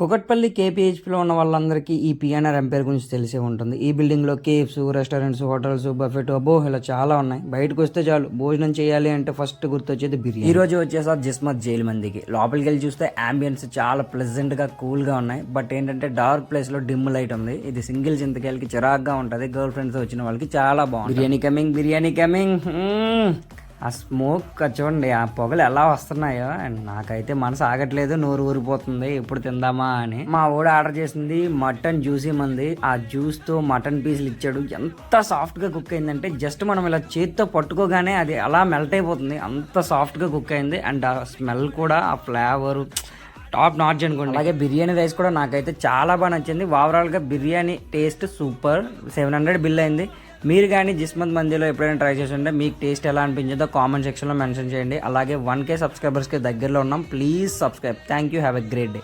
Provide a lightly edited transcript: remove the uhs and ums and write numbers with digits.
కుకట్పల్లి కేపీహెచ్పీలో ఉన్న వాళ్ళందరికీ ఈ పిఎన్ఆర్ ఎంపైర్ గురించి తెలిసే ఉంటుంది. ఈ బిల్డింగ్లో కేఫ్స్, రెస్టారెంట్స్, హోటల్స్, బఫెట్ అబ్బో ఇలా చాలా ఉన్నాయి. బయటకు వస్తే చాలు భోజనం చేయాలి అంటే ఫస్ట్ గుర్తొచ్చేది బిర్యానీ. ఈ రోజు వచ్చేసా జిస్మత్ జైలు మందికి. లోపలికి వెళ్ళి చూస్తే అంబియన్స్ చాలా ప్లెజెంట్ గా కూల్ గా ఉన్నాయి. బట్ ఏంటంటే డార్క్ ప్లేస్ లో డిమ్ లైట్ ఉంది. ఇది సింగిల్ చింతకాయలకి చిరాగ్గా ఉంటది. గర్ల్ ఫ్రెండ్స్ వచ్చిన వాళ్ళకి చాలా బాగుంది. బిర్యానీ కమింగ్. ఆ స్మోక్ చూడండి, ఆ పొగలు ఎలా వస్తున్నాయో అండ్ నాకైతే మనసు ఆగట్లేదు, నోరు ఊరిపోతుంది ఎప్పుడు తిందామా అని. మా ఊడ ఆర్డర్ చేసింది మటన్ జ్యూసీ మంది. ఆ జ్యూస్ తో మటన్ పీసులు ఇచ్చాడు. ఎంత సాఫ్ట్ గా కుక్ అయిందంటే జస్ట్ మనం ఇలా చేతితో పట్టుకోగానే అది అలా మెల్ట్ అయిపోతుంది. అంత సాఫ్ట్ గా కుక్ అయింది. అండ్ ఆ స్మెల్ కూడా, ఆ ఫ్లేవర్ టాప్ నాచ్ అనుకోండి. అలాగే బిర్యానీ రైస్ కూడా నాకైతే చాలా బాగా నచ్చింది. ఓవరాల్గా బిర్యానీ టేస్ట్ సూపర్. 700 బిల్ అయింది. మీరు కానీ జిస్మత్ మందిలో ఎప్పుడైనా ట్రై చేసి ఉంటే మీకు టేస్ట్ ఎలా అనిపించిందో కామెంట్ సెక్షన్లో మెన్షన్ చేయండి. అలాగే 1K సబ్స్క్రైబర్స్కి దగ్గరలో ఉన్నాం. Please subscribe. Thank you. Have a great day.